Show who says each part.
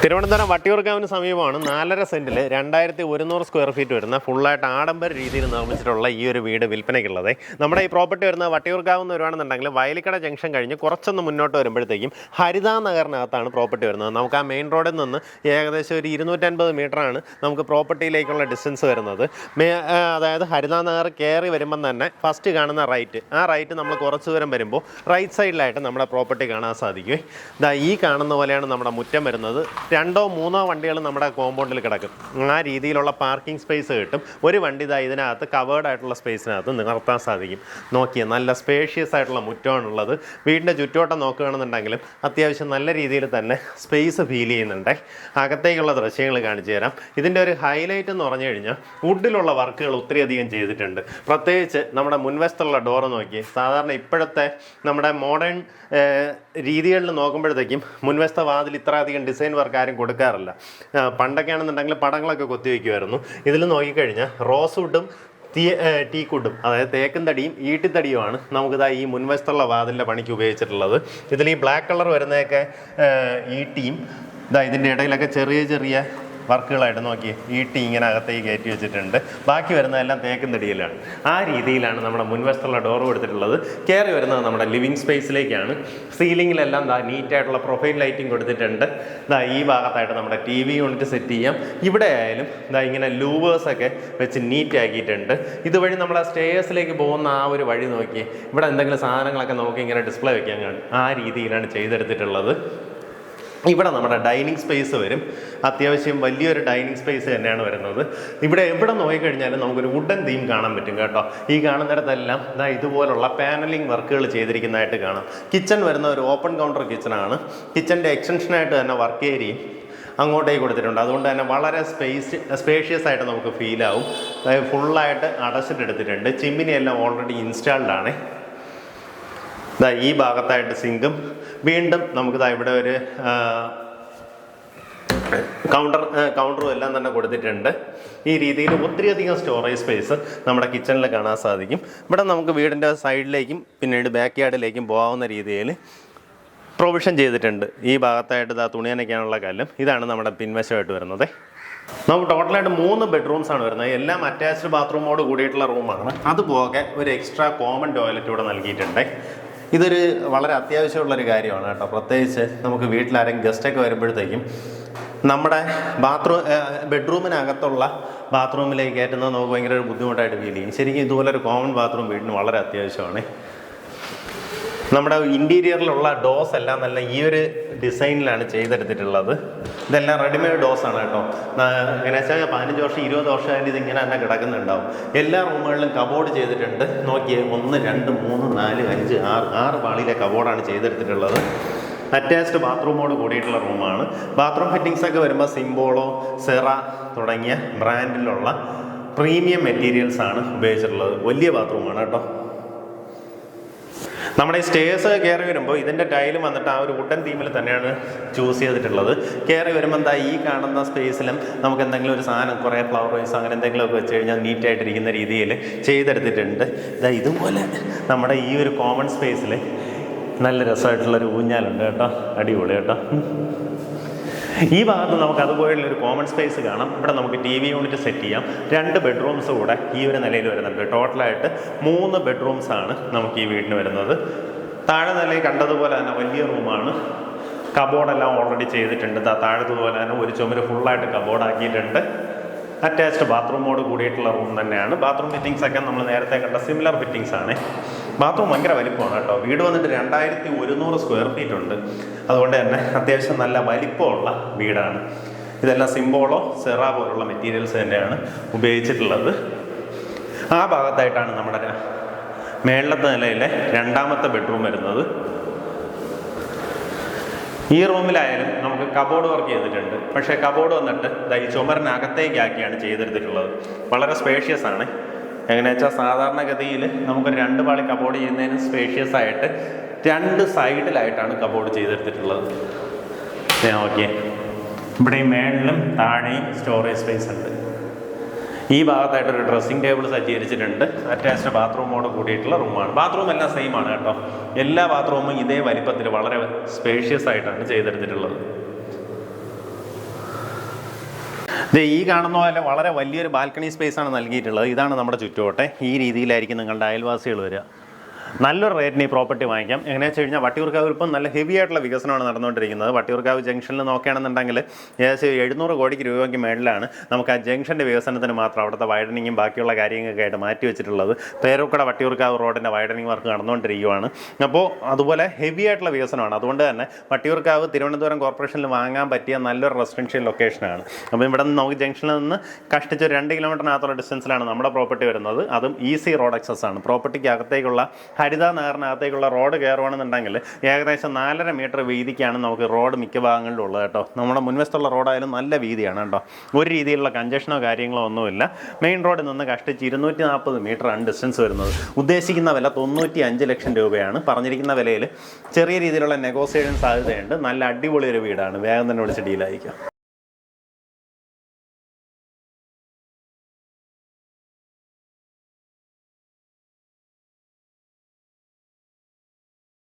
Speaker 1: തിരുവനന്തപുരം വട്ടിയൂർക്കാവിന് സമീപമാണ് 4.5 സെൻറ്റിൽ 2100 square feet വരുന്ന ഫുള്ളായിട്ട് ആഡംബര രീതിയിൽ നിർമ്മിച്ചിട്ടുള്ള ഈ ഒരു വീട് വിൽപ്പനയ്ക്കുള്ളത്. നമ്മുടെ ഈ പ്രോപ്പർട്ടി വരുന്നത് വട്ടിയൂർക്കാവ് എന്ന് വരുവാണെന്നുണ്ടെങ്കിൽ വയലിക്കട ജംഗ്ഷൻ കഴിഞ്ഞ് കുറച്ചൊന്ന് മുന്നോട്ട് വരുമ്പോഴത്തേക്കും ഹരിത നഗറിനകത്താണ് പ്രോപ്പർട്ടി വരുന്നത്. നമുക്ക് ആ മെയിൻ റോഡിൽ നിന്ന് ഏകദേശം ഒരു 250 മീറ്ററാണ് നമുക്ക് പ്രോപ്പർട്ടിയിലേക്കുള്ള ഡിസ്റ്റൻസ് വരുന്നത്. അതായത് ഹരിത നഗർ കയറി വരുമ്പം തന്നെ ഫസ്റ്റ് കാണുന്ന റൈറ്റ്, ആ റൈറ്റ് നമ്മൾ കുറച്ച് ദൂരം വരുമ്പോൾ റൈറ്റ് സൈഡിലായിട്ട് നമ്മുടെ പ്രോപ്പർട്ടി കാണാൻ സാധിക്കും. ഇതാ ഈ കാണുന്ന പോലെയാണ് നമ്മുടെ മുറ്റം വരുന്നത്. 2-3 വണ്ടികൾ നമ്മുടെ കോമ്പൗണ്ടിൽ കിടക്കും. ആ രീതിയിലുള്ള പാർക്കിംഗ് സ്പേസ് കിട്ടും. ഒരു വണ്ടി ഇതാ ഇതിനകത്ത് കവേർഡ് ആയിട്ടുള്ള സ്പേസിനകത്ത് നിർത്താൻ സാധിക്കും. നോക്കിയ നല്ല സ്പേഷ്യസ് ആയിട്ടുള്ള മുറ്റമാണുള്ളത്. വീടിൻ്റെ ചുറ്റോട്ടം നോക്കുകയാണെന്നുണ്ടെങ്കിലും അത്യാവശ്യം നല്ല രീതിയിൽ തന്നെ സ്പേസ് ഫീൽ ചെയ്യുന്നുണ്ട്. അകത്തേക്കുള്ള ദൃശ്യങ്ങൾ കാണിച്ചു തരാം. ഇതിൻ്റെ ഒരു ഹൈലൈറ്റ് എന്ന് പറഞ്ഞു കഴിഞ്ഞാൽ വുഡിലുള്ള വർക്കുകൾ ഒത്തിരിയധികം ചെയ്തിട്ടുണ്ട്. പ്രത്യേകിച്ച് നമ്മുടെ മുൻവശത്തുള്ള ഡോറ് നോക്കി, സാധാരണ ഇപ്പോഴത്തെ നമ്മുടെ മോഡേൺ രീതികളിൽ നോക്കുമ്പോഴത്തേക്കും മുൻവശത്തെ വാതിൽ ഇത്രയധികം ഡിസൈൻ വർക്ക് ആരും കൊടുക്കാറില്ല. പണ്ടൊക്കെ ആണെന്നുണ്ടെങ്കിൽ പടങ്ങളൊക്കെ കൊത്തിവെക്കുമായിരുന്നു. ഇതിൽ നോക്കിക്കഴിഞ്ഞാൽ റോസ് വുഡും ടീക്കുഡും, അതായത് തേക്കും തടിയും ഈട്ടിത്തടിയുമാണ് നമുക്കിതാ ഈ മുൻവശത്തുള്ള വാതിലിൻ്റെ പണിക്ക് ഉപയോഗിച്ചിട്ടുള്ളത്. ഇതിൽ ഈ ബ്ലാക്ക് കളർ വരുന്നതൊക്കെ ഈട്ടിയും, ഇതാ ഇതിൻ്റെ ഇടയിലൊക്കെ ചെറിയ ചെറിയ വർക്കുകളായിട്ട് നോക്കി ഈട്ടി ഇങ്ങനെ അകത്തേക്ക് കയറ്റി വെച്ചിട്ടുണ്ട്. ബാക്കി വരുന്നതെല്ലാം തേക്കും തടിയിലാണ്. ആ രീതിയിലാണ് നമ്മുടെ മുൻവശത്തുള്ള ഡോർ കൊടുത്തിട്ടുള്ളത്. കയറി വരുന്നത് നമ്മുടെ ലിവിങ് സ്പേസിലേക്കാണ്. സീലിങ്ങിലെല്ലാം നീറ്റായിട്ടുള്ള പ്രൊഫൈൽ ലൈറ്റിംഗ് കൊടുത്തിട്ടുണ്ട്. ഈ ഭാഗത്തായിട്ട് നമ്മുടെ TV യൂണിറ്റ് സെറ്റ് ചെയ്യാം. ഇവിടെ ആയാലും ഇങ്ങനെ ലൂവേഴ്സൊക്കെ വെച്ച് നീറ്റ് ആക്കിയിട്ടുണ്ട്. ഇതുവഴി നമ്മൾ ആ സ്റ്റേഴ്സിലേക്ക് പോകുന്ന ആ ഒരു വഴി നോക്കി ഇവിടെ എന്തെങ്കിലും സാധനങ്ങളൊക്കെ നോക്കി ഇങ്ങനെ ഡിസ്പ്ലേ വെക്കാൻ കാണും. ആ രീതിയിലാണ് ചെയ്തെടുത്തിട്ടുള്ളത്. ഇവിടെ നമ്മുടെ ഡൈനിങ് സ്പേസ് വരും. അത്യാവശ്യം വലിയൊരു ഡൈനിങ് സ്പേസ് തന്നെയാണ് വരുന്നത്. ഇവിടെ എവിടെ നോക്കിക്കഴിഞ്ഞാലും നമുക്കൊരു വുഡൻ തീം കാണാൻ പറ്റും കേട്ടോ. ഈ കാണുന്നിടത്തെല്ലാം ഇതുപോലുള്ള പാനലിംഗ് വർക്കുകൾ ചെയ്തിരിക്കുന്നതായിട്ട് കാണാം. കിച്ചൺ വരുന്ന ഒരു ഓപ്പൺ കൗണ്ടർ കിച്ചണാണ്. കിച്ചൻ്റെ എക്സ്റ്റൻഷനായിട്ട് തന്നെ വർക്ക് ഏരിയയും അങ്ങോട്ടേക്ക് കൊടുത്തിട്ടുണ്ട്. അതുകൊണ്ട് തന്നെ വളരെ സ്പേഷ്യസ് ആയിട്ട് നമുക്ക് ഫീൽ ആവും. ഫുള്ളായിട്ട് അടച്ചിട്ടെടുത്തിട്ടുണ്ട്. ചിമ്മിനി എല്ലാം ഓൾറെഡി ഇൻസ്റ്റാൾഡ് ആണ്. ഈ ഭാഗത്തായിട്ട് സിങ്കും, വീണ്ടും നമുക്കിതാ ഇവിടെ ഒരു കൗണ്ടറും എല്ലാം തന്നെ കൊടുത്തിട്ടുണ്ട്. ഈ രീതിയിൽ ഒത്തിരിയധികം സ്റ്റോറേജ് സ്പേസ് നമ്മുടെ കിച്ചണിൽ കാണാൻ സാധിക്കും. ഇവിടെ നമുക്ക് വീടിൻ്റെ സൈഡിലേക്കും പിന്നീട് ബാക്ക് യാർഡിലേക്കും പോകാവുന്ന രീതിയിൽ പ്രൊവിഷൻ ചെയ്തിട്ടുണ്ട്. ഈ ഭാഗത്തായിട്ട് തുണി നനയ്ക്കാനുള്ള കല്ലും. ഇതാണ് നമ്മുടെ പിൻവശമായിട്ട് വരുന്നത്. നമുക്ക് ടോട്ടലായിട്ട് 3 ബെഡ്റൂംസാണ് വരുന്നത്. എല്ലാം അറ്റാച്ച്ഡ് ബാത്റൂമോട് കൂടിയിട്ടുള്ള റൂമാണ്. അതുപോലെ ഒരു എക്സ്ട്രാ കോമൺ ടോയ്ലറ്റ് ഇവിടെ നൽകിയിട്ടുണ്ട്. ഇതൊരു വളരെ അത്യാവശ്യമുള്ളൊരു കാര്യമാണ് കേട്ടോ. പ്രത്യേകിച്ച് നമുക്ക് വീട്ടിലാരെങ്കിലും ഗസ്റ്റൊക്കെ വരുമ്പോഴത്തേക്കും നമ്മുടെ ബെഡ്റൂമിനകത്തുള്ള ബാത്റൂമിലേക്ക് കയറ്റുന്നത് നമുക്ക് ഭയങ്കര ഒരു ബുദ്ധിമുട്ടായിട്ട് ഫീൽ ചെയ്യും. ശരിക്കും ഇതുപോലൊരു കോമൺ ബാത്റൂം വീടിന് വളരെ അത്യാവശ്യമാണ്. നമ്മുടെ ഇൻറ്റീരിയറിലുള്ള ഡോസ് എല്ലാം നല്ല ഈ ഒരു ഡിസൈനിലാണ് ചെയ്തെടുത്തിട്ടുള്ളത്. ഇതെല്ലാം റെഡിമെയ്ഡ് ഡോസാണ് കേട്ടോ. എങ്ങനെ വെച്ചാൽ 15 വർഷം 20 വർഷമായാലും ഇതിങ്ങനെ തന്നെ കിടക്കുന്നുണ്ടാവും. എല്ലാ റൂമുകളിലും കബോർഡ് ചെയ്തിട്ടുണ്ട്. നോക്കിയേ, 1 2 3 4 5 6 പാളിയിലെ കബോർഡാണ് ചെയ്തെടുത്തിട്ടുള്ളത്. അറ്റാച്ച്ഡ് ബാത്റൂമോട് കൂടിയിട്ടുള്ള റൂമാണ്. ബാത്റൂം ഫിറ്റിങ്സൊക്കെ വരുമ്പോൾ സിംബോളോ, സെറ തുടങ്ങിയ ബ്രാൻഡിലുള്ള പ്രീമിയം മെറ്റീരിയൽസാണ് ഉപയോഗിച്ചിട്ടുള്ളത്. വലിയ ബാത്റൂമാണ് കേട്ടോ. നമ്മുടെ ഈ സ്റ്റേഴ്സ് കയറി വരുമ്പോൾ ഇതിൻ്റെ ടൈലും വന്നിട്ട് ആ ഒരു വുഡൻ തീമിൽ തന്നെയാണ് ചൂസ് ചെയ്തിട്ടുള്ളത്. കയറി വരുമ്പോൾ ഈ കാണുന്ന സ്പേസിലും നമുക്ക് എന്തെങ്കിലും ഒരു സാധനം, കുറേ ഫ്ലവർ വൈസ് അങ്ങനെ എന്തെങ്കിലുമൊക്കെ വെച്ച് കഴിഞ്ഞാൽ നീറ്റായിട്ടിരിക്കുന്ന രീതിയിൽ ചെയ്തെടുത്തിട്ടുണ്ട്. ഇതുപോലെ നമ്മുടെ ഈ ഒരു കോമൺ സ്പേസിൽ നല്ല രസമായിട്ടുള്ളൊരു ഊഞ്ഞാലുണ്ട് കേട്ടോ. അടിപൊളി കേട്ടോ. ഈ ഭാഗത്ത് നമുക്ക് അതുപോലുള്ളൊരു കോമൺ സ്പേസ് കാണാം. ഇവിടെ നമുക്ക് TV യൂണിറ്റ് സെറ്റ് ചെയ്യാം. 2 ബെഡ്റൂംസ് കൂടെ ഈ ഒരു നിലയിൽ വരുന്നുണ്ട്. ടോട്ടലായിട്ട് 3 ബെഡ്റൂംസാണ് നമുക്ക് ഈ വീടിന് വരുന്നത്. താഴെ നിലയിൽ കണ്ടതുപോലെ തന്നെ വലിയ റൂമാണ്. കബോർഡെല്ലാം ഓൾറെഡി ചെയ്തിട്ടുണ്ട്. താഴത്തുപോലെ തന്നെ ഒരു ചുമര് ഫുള്ളായിട്ട് കബോർഡാക്കിയിട്ടുണ്ട്. അറ്റാച്ച്ഡ് ബാത്റൂമോട് കൂടിയിട്ടുള്ള റൂം തന്നെയാണ്. ബാത്റൂം ഫിറ്റിങ്സൊക്കെ നമ്മൾ നേരത്തെ കണ്ട സിമിലർ ഫിറ്റിങ്സ് ആണ്. ബാത്റൂം ഭയങ്കര വലിപ്പമാണ് കേട്ടോ. വീട് വന്നിട്ട് 2100 സ്ക്വയർ ഫീറ്റ് ഉണ്ട്. അതുകൊണ്ട് തന്നെ അത്യാവശ്യം നല്ല വലിപ്പമുള്ള വീടാണ്. ഇതെല്ലാം സിംബോളോ, സെറ പോലുള്ള മെറ്റീരിയൽസ് തന്നെയാണ് ഉപയോഗിച്ചിട്ടുള്ളത്. ആ ഭാഗത്തായിട്ടാണ് നമ്മുടെ മേളത്തെ നിലയിലെ 2ാമത്തെ ബെഡ്റൂം വരുന്നത്. ഈ റൂമിലായാലും നമുക്ക് കബോർഡ് വർക്ക് ചെയ്തിട്ടുണ്ട്. പക്ഷേ കബോർഡ് വന്നിട്ട് ഈ ചുമരിനകത്തേക്കാക്കിയാണ് ചെയ്തെടുത്തിട്ടുള്ളത്. വളരെ സ്പേഷ്യസ് ആണ്. എങ്ങനെയാ വെച്ചാൽ സാധാരണഗതിയിൽ നമുക്കൊരു 2 പാളി കബോർഡ് ചെയ്യുന്നതിന് സ്പേഷ്യസ് ആയിട്ട് 2 സൈഡിലായിട്ടാണ് കബോർഡ് ചെയ്തെടുത്തിട്ടുള്ളത്. ഓക്കെ, ഇവിടെ ഈ മേളിലും താഴെയും സ്റ്റോറേജ് സ്പേസ് ഉണ്ട്. ഈ ഭാഗത്തായിട്ടൊരു ഡ്രസ്സിംഗ് ടേബിൾ സജ്ജീകരിച്ചിട്ടുണ്ട്. അറ്റാച്ച്ഡ് ബാത്റൂമോട് കൂടിയിട്ടുള്ള റൂമാണ്. ബാത്റൂം എല്ലാം സെയിം ആണ് കേട്ടോ. എല്ലാ ബാത്റൂമും ഇതേ വലിപ്പത്തിൽ വളരെ സ്പേഷ്യസ് ആയിട്ടാണ് ചെയ്തെടുത്തിട്ടുള്ളത്. ഈ കാണുന്ന പോലെ വളരെ വലിയൊരു ബാൽക്കണി സ്പേസ് ആണ് നൽകിയിട്ടുള്ളത്. ഇതാണ് നമ്മുടെ ചുറ്റുവട്ടെ. ഈ രീതിയിലായിരിക്കും നിങ്ങളുടെ അയൽവാസികൾ വരിക. നല്ലൊരു റേറ്റിന് ഈ പ്രോപ്പർട്ടി വാങ്ങിക്കാം. എങ്ങനെയാണെന്ന് വെച്ച് കഴിഞ്ഞാൽ വട്ടിയൂർക്കാവ് ഇപ്പം നല്ല ഹെവി ആയിട്ടുള്ള വികസനമാണ് നടന്നുകൊണ്ടിരിക്കുന്നത്. വട്ടിയൂർക്കാവ് ജംഗ്ഷനിൽ നോക്കുകയാണെന്നുണ്ടെങ്കിൽ ഏകദേശം 700 കോടി രൂപയ്ക്ക് മേളിലാണ് നമുക്ക് ആ ജംഗ്ഷൻ്റെ വികസനത്തിന് മാത്രം അവിടുത്തെ വൈഡനിങ്ങും ബാക്കിയുള്ള കാര്യങ്ങളൊക്കെ ആയിട്ട് മാറ്റി വെച്ചിട്ടുള്ളത്. പേരൂർക്കട വട്ടിയൂർക്കാവ് റോഡിൻ്റെ വൈഡനിങ് വർക്ക് നടന്നുകൊണ്ടിരിക്കുകയാണ്. അപ്പോൾ അതുപോലെ ഹെവി ആയിട്ടുള്ള വികസനമാണ്. അതുകൊണ്ട് തന്നെ വട്ടിയൂർക്കാവ് തിരുവനന്തപുരം കോർപ്പറേഷനിൽ വാങ്ങാൻ പറ്റിയ നല്ലൊരു റെസിഡൻഷ്യൽ ലൊക്കേഷനാണ്. അപ്പോൾ ഇവിടെ നിന്ന് നമുക്ക് ജംഗ്ഷനിൽ നിന്ന് കഷ്ടിച്ച് 2 കിലോമീറ്ററിനകത്തുള്ള ഡിസ്റ്റൻസിലാണ് നമ്മുടെ പ്രോപ്പർട്ടി വരുന്നത്. അതും ഈസി റോഡ് ആക്സസ് ആണ്. പ്രോപ്പർട്ടിക്ക് അകത്തേക്കുള്ള ഹരിത നഗറിനകത്തേക്കുള്ള റോഡ് കയറുകയാണെന്നുണ്ടെങ്കിൽ ഏകദേശം 4.5 മീറ്റർ വീതിക്കാണ് നമുക്ക് റോഡ് മിക്ക ഭാഗങ്ങളിലും ഉള്ളത് കേട്ടോ. നമ്മുടെ മുൻവശത്തുള്ള റോഡായാലും നല്ല വീതിയാണ് കേട്ടോ. ഒരു രീതിയിലുള്ള കഞ്ചഷനോ കാര്യങ്ങളോ ഒന്നുമില്ല. മെയിൻ റോഡിൽ നിന്ന് കഷ്ടിച്ച് 240 മീറ്ററാണ് ഡിസ്റ്റൻസ് വരുന്നത്. ഉദ്ദേശിക്കുന്ന വില 95 ലക്ഷം രൂപയാണ്. പറഞ്ഞിരിക്കുന്ന വിലയിൽ ചെറിയ രീതിയിലുള്ള നെഗോസിയേഷൻ സാധ്യതയുണ്ട്. നല്ല അടിപൊളി ഒരു വീടാണ്. വേഗം തന്നെ വിളിച്ച് ഡീലായിരിക്കും.